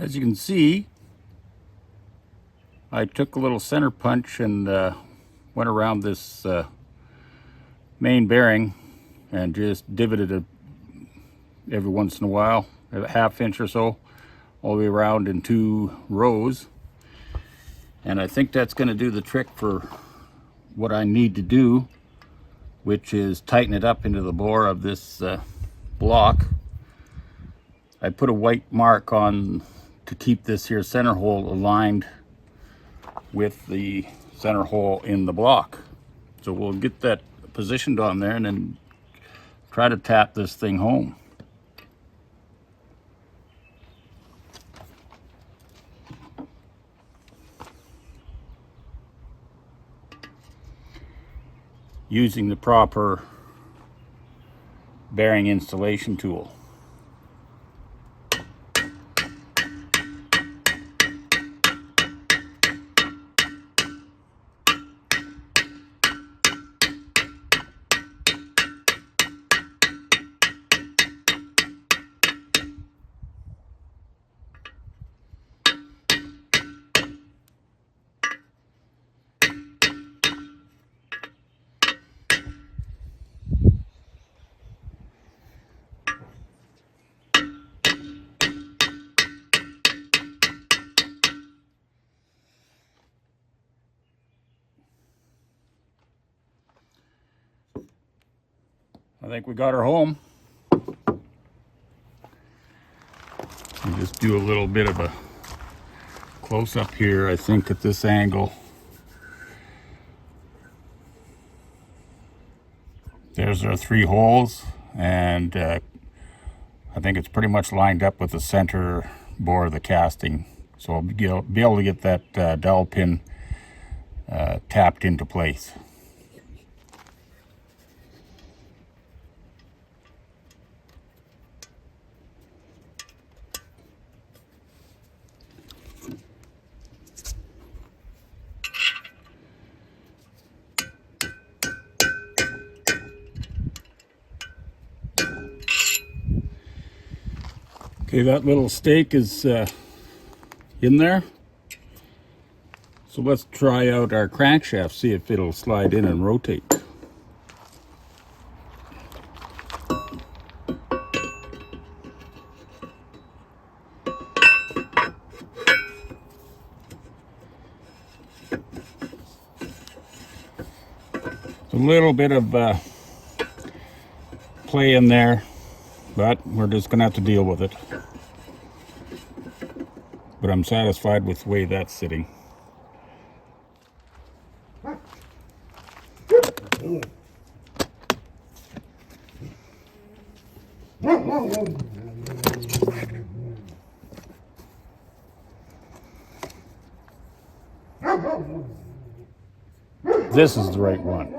As you can see, I took a little center punch and went around this main bearing and just divoted it every once in a while, a ½ inch or so, all the way around in 2 rows. And I think that's going to do the trick for what I need to do, which is tighten it up into the bore of this block. I put a white mark on to keep this here center hole aligned with the center hole in the block. So we'll get that positioned on there and then try to tap this thing home. Using the proper bearing installation tool. I think we got her home. We'll just do a little bit of a close-up here, I think, at this angle. There's our 3 holes, and I think it's pretty much lined up with the center bore of the casting. So I'll be able to get that dowel pin tapped into place. Okay, that little stake is in there. So let's try out our crankshaft, see if it'll slide in and rotate. A little bit of play in there, but we're just gonna have to deal with it. But I'm satisfied with the way that's sitting. This is the right one.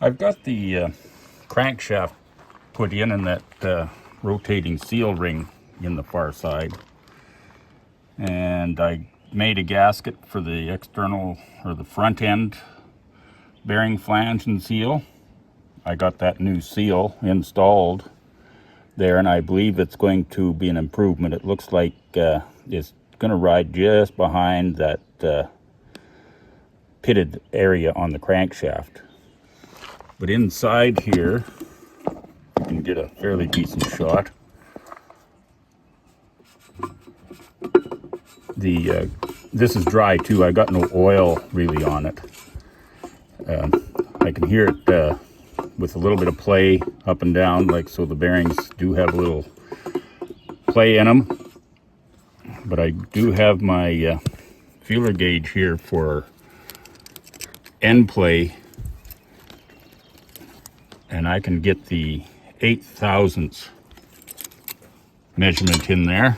I've got the crankshaft put in and that rotating seal ring in the far side, and I made a gasket for the external or the front end bearing flange and seal. I got that new seal installed there, and I believe it's going to be an improvement. It looks like it's going to ride just behind that pitted area on the crankshaft. But inside here, you can get a fairly decent shot. This is dry too. I got no oil really on it. I can hear it with a little bit of play up and down, like so. The bearings do have a little play in them. But I do have my feeler gauge here for end play, and I can get the 8/1000 measurement in there.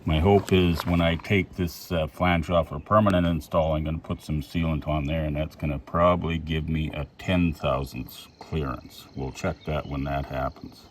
My hope is when I take this flange off for permanent install, I'm going to put some sealant on there, and that's going to probably give me a 10,000ths clearance. We'll check that when that happens.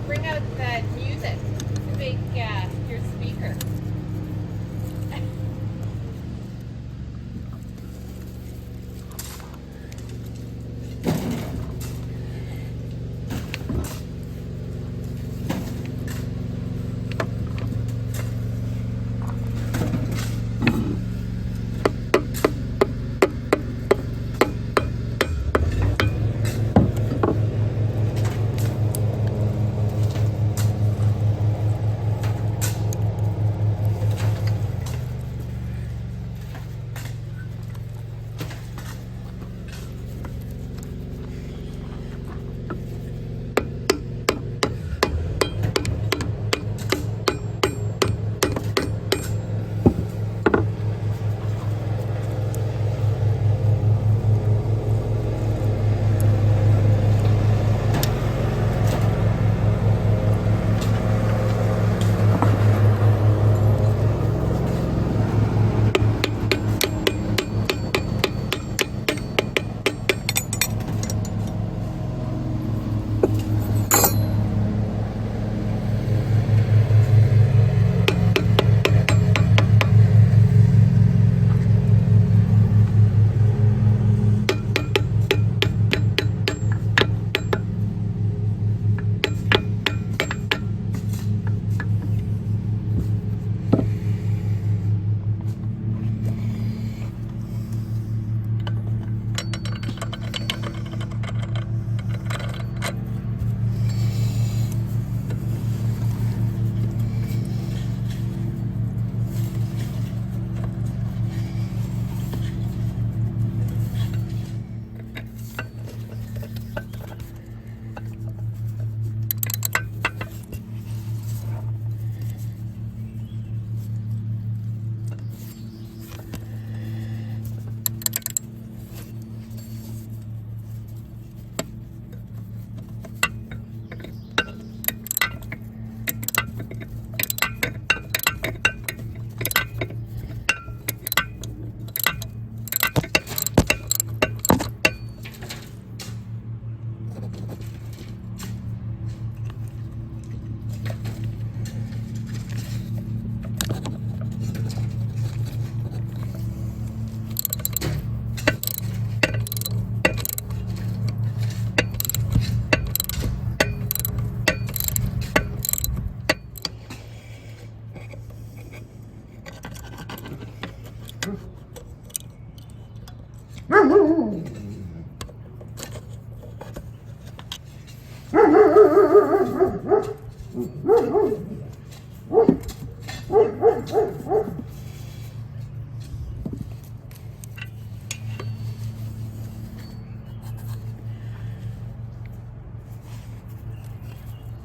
Bring out the music to make your speaker.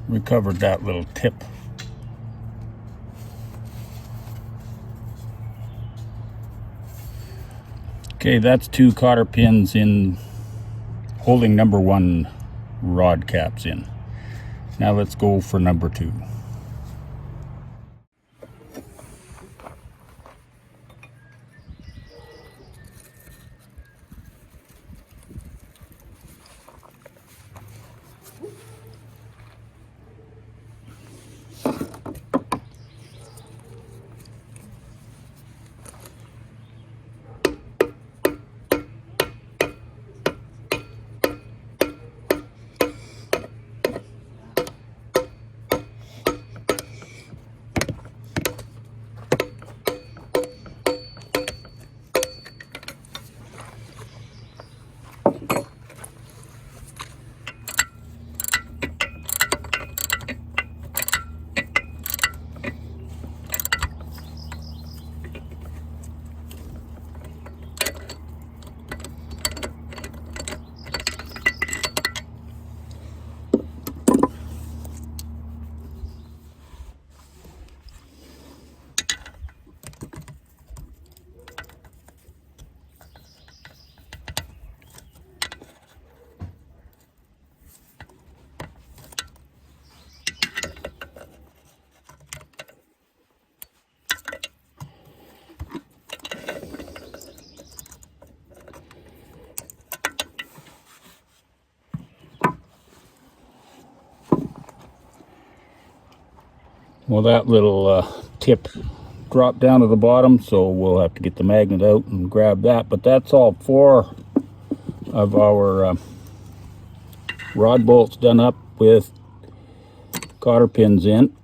We covered that little tip. Okay, that's 2 cotter pins in holding number 1 rod caps in. Now let's go for number 2. Well, that little tip dropped down to the bottom, so we'll have to get the magnet out and grab that. But that's all 4 of our rod bolts done up with cotter pins in.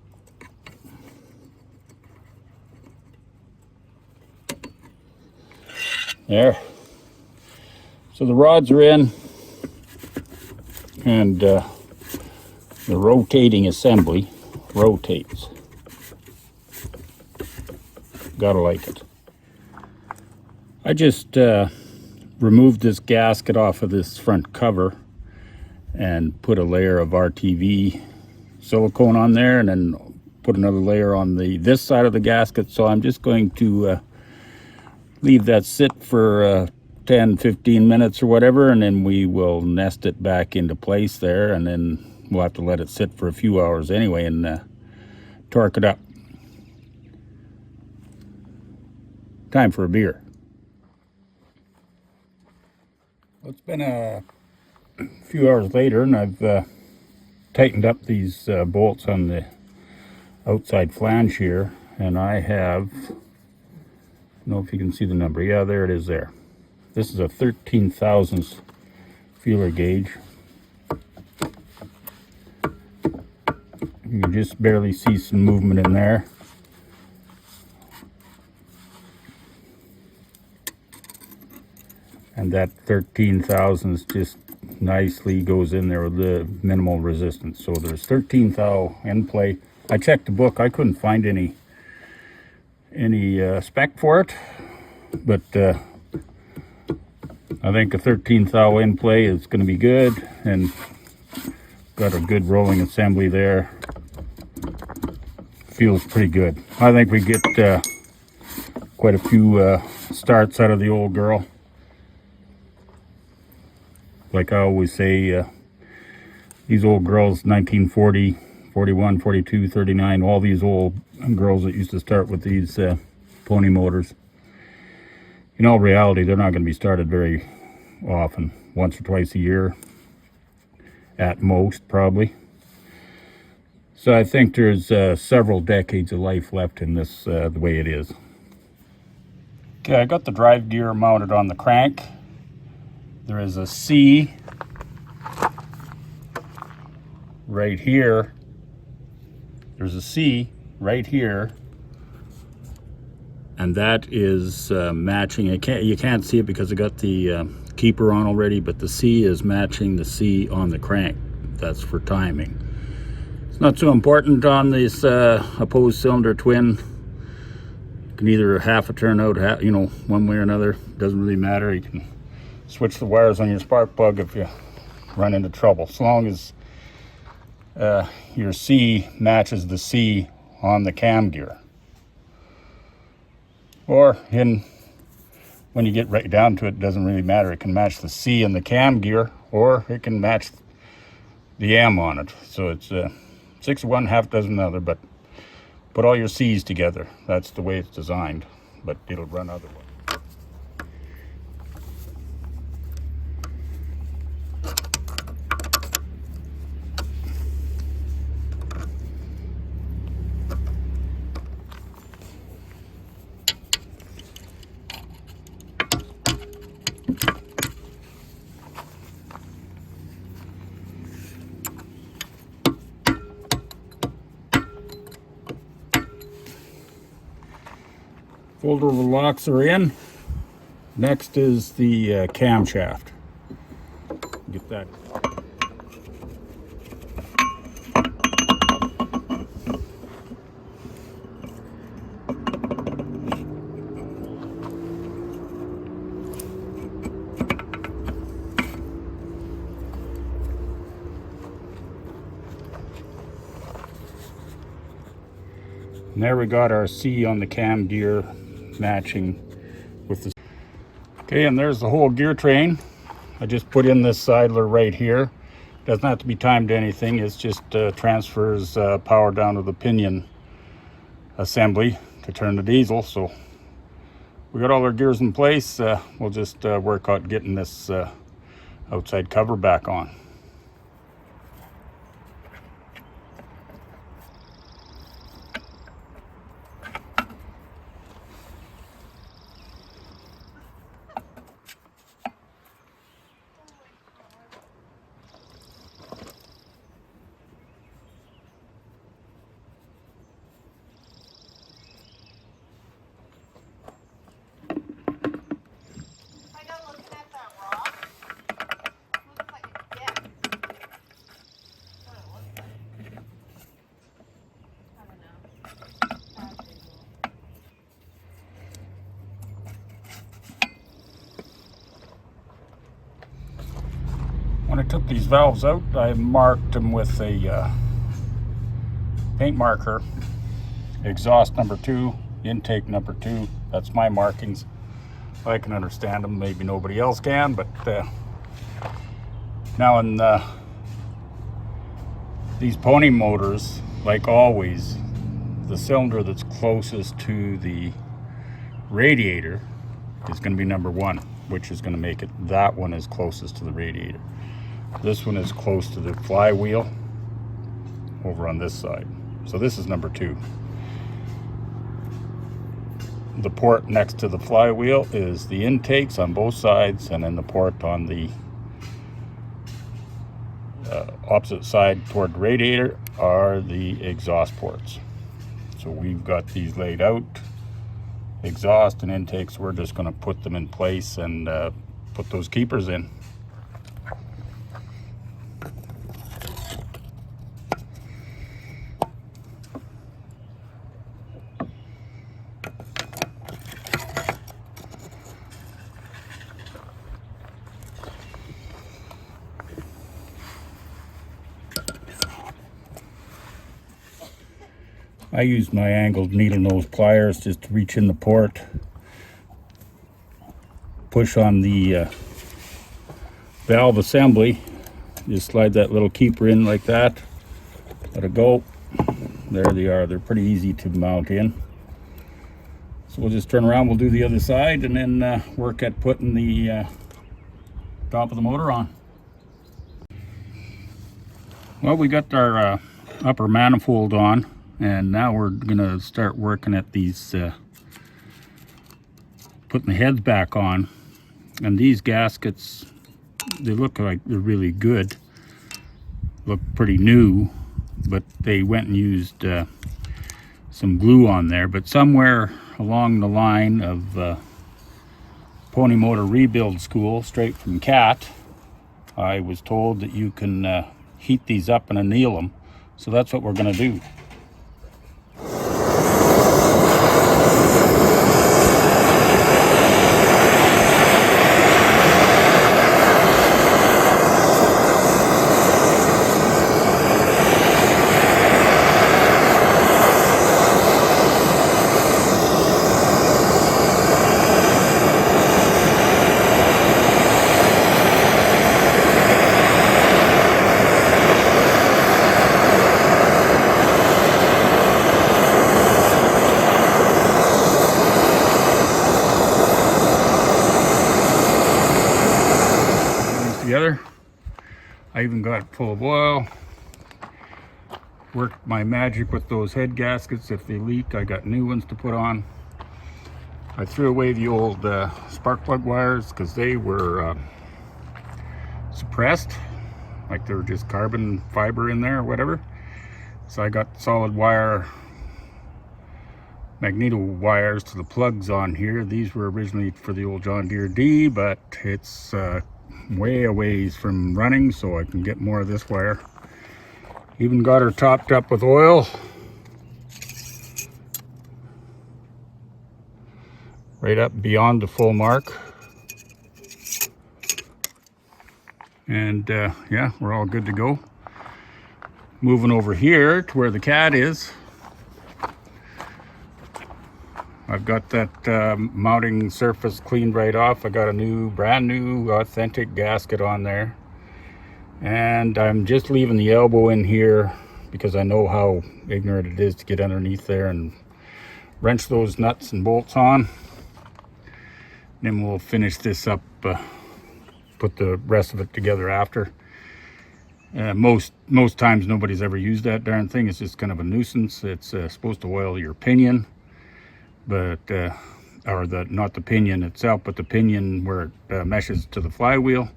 There. So the rods are in, and the rotating assembly rotates. Gotta like it. I just removed this gasket off of this front cover and put a layer of RTV silicone on there, and then put another layer on this side of the gasket. So I'm just going to leave that sit for 10-15 minutes or whatever, and then we will nest it back into place there, and then we'll have to let it sit for a few hours anyway and torque it up. Time for a beer. It's been a few hours later, and I've tightened up these bolts on the outside flange here, and I have, I don't know if you can see the number. Yeah, there it is there. This is a 13 thousandths feeler gauge. You can just barely see some movement in there. And that 13 thousandths just nicely goes in there with the minimal resistance. So there's 13 thou end play. I checked the book. I couldn't find any spec for it, but I think a 13 thou end play is going to be good, and got a good rolling assembly there. Feels pretty good. I think we get quite a few starts out of the old girl. Like I always say, these old girls, 1940, 41, 42, 39, all these old girls that used to start with these pony motors. In all reality, they're not going to be started very often. Once or twice a year, at most, probably. So I think there's several decades of life left in this the way it is. Okay, I got the drive gear mounted on the crank. There is a C right here. There's a C right here, and that is matching. You can't see it because I got the keeper on already, but the C is matching the C on the crank. That's for timing. It's not so important on this opposed cylinder twin. You can either half a turn out, one way or another. Doesn't really matter. You can switch the wires on your spark plug if you run into trouble, so long as your C matches the C on the cam gear. Or when you get right down to it, it doesn't really matter. It can match the C in the cam gear, or it can match the M on it. So it's 6 of one, half dozen another, but put all your C's together. That's the way it's designed, but it'll run otherwise. Folder locks are in. Next is the camshaft. Get that. And there we got our C on the cam gear matching with the. Okay, and there's the whole gear train. I just put in this sidler right here. Doesn't have to be timed to anything. It's just transfers power down to the pinion assembly to turn the diesel. So we got all our gears in place. We'll just work out getting this outside cover back on. When I took these valves out, I marked them with a paint marker. Exhaust number 2, intake number 2. That's my markings. I can understand them, maybe nobody else can, but now in these pony motors, like always, the cylinder that's closest to the radiator is going to be number 1, which is going to make it, that one is closest to the radiator. This one is close to the flywheel over on this side. So this is number 2. The port next to the flywheel is the intakes on both sides, and then the port on the opposite side toward the radiator are the exhaust ports. So we've got these laid out. Exhaust and intakes, we're just going to put them in place and put those keepers in. I use my angled needle nose pliers just to reach in the port, push on the valve assembly, just slide that little keeper in like that, let it go. There they are. They're pretty easy to mount in. So we'll just turn around, we'll do the other side, and then work at putting the top of the motor on. Well, we got our upper manifold on. And now we're gonna start working at these, putting the heads back on. And these gaskets, they look like they're really good. Look pretty new, but they went and used some glue on there. But somewhere along the line of Pony Motor Rebuild School, straight from Cat, I was told that you can heat these up and anneal them. So that's what we're gonna do. Together. I even got it full of oil. Worked my magic with those head gaskets. If they leak, I got new ones to put on. I threw away the old spark plug wires because they were suppressed, like they were just carbon fiber in there or whatever. So I got solid wire, magneto wires to the plugs on here. These were originally for the old John Deere D, but it's way a ways from running, so I can get more of this wire. Even got her topped up with oil. Right up beyond the full mark. And yeah, we're all good to go. Moving over here to where the Cat is. I've got that mounting surface cleaned right off. I got a new, brand new, authentic gasket on there. And I'm just leaving the elbow in here because I know how ignorant it is to get underneath there and wrench those nuts and bolts on. Then we'll finish this up, put the rest of it together after. Most times nobody's ever used that darn thing. It's just kind of a nuisance. It's supposed to oil your pinion. But or not the pinion itself, but the pinion where it meshes to the flywheel.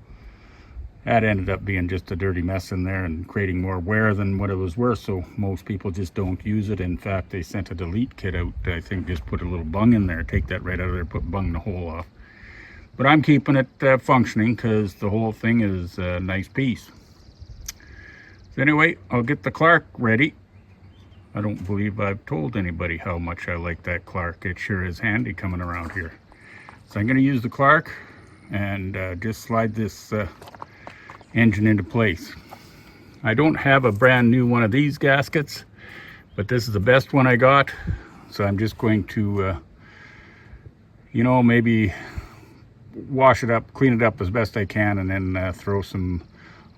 That ended up being just a dirty mess in there and creating more wear than what it was worth, so most people just don't use it. In fact, they sent a delete kit out, I think, just put a little bung in there, take that right out of there, put bung the hole off. But I'm keeping it functioning because the whole thing is a nice piece. So anyway, I'll get the Clark ready. I don't believe I've told anybody how much I like that Clark. It sure is handy coming around here. So I'm going to use the Clark and just slide this engine into place. I don't have a brand new one of these gaskets, but this is the best one I got. So I'm just going to, you know, maybe wash it up, clean it up as best I can, and then throw some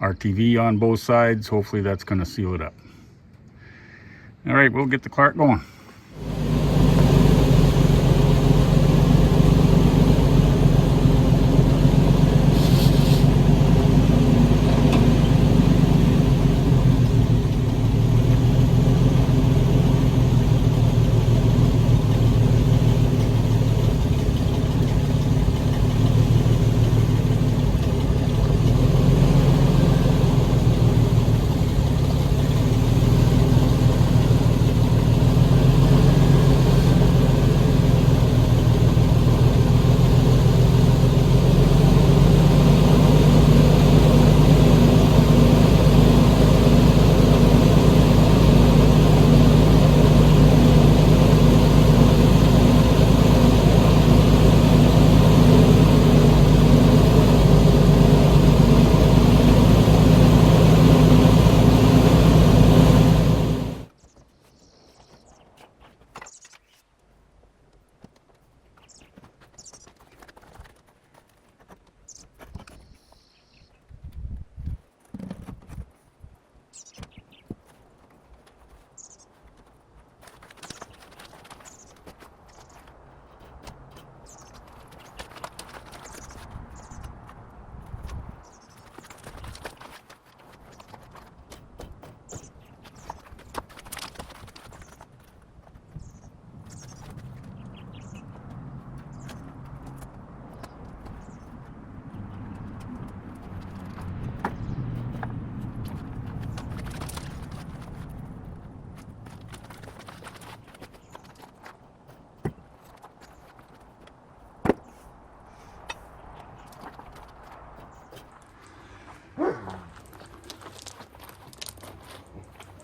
RTV on both sides. Hopefully that's going to seal it up. All right, we'll get the cart going.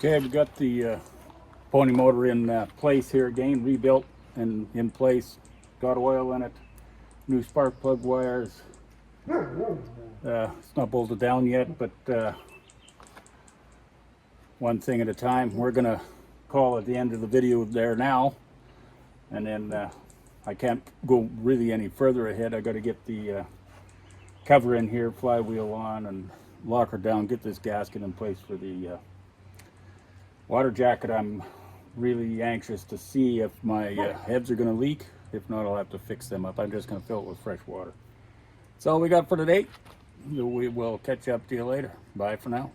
Okay, we got the pony motor in place here again, rebuilt and in place. Got oil in it, new spark plug wires. It's not bolted down yet, but one thing at a time. We're gonna call at the end of the video there now, and then I can't go really any further ahead. I got to get the cover in here, flywheel on, and lock her down, get this gasket in place for the water jacket. I'm really anxious to see if my heads are going to leak. If not, I'll have to fix them up. I'm just going to fill it with fresh water. That's all we got for today. We will catch up to you later. Bye for now.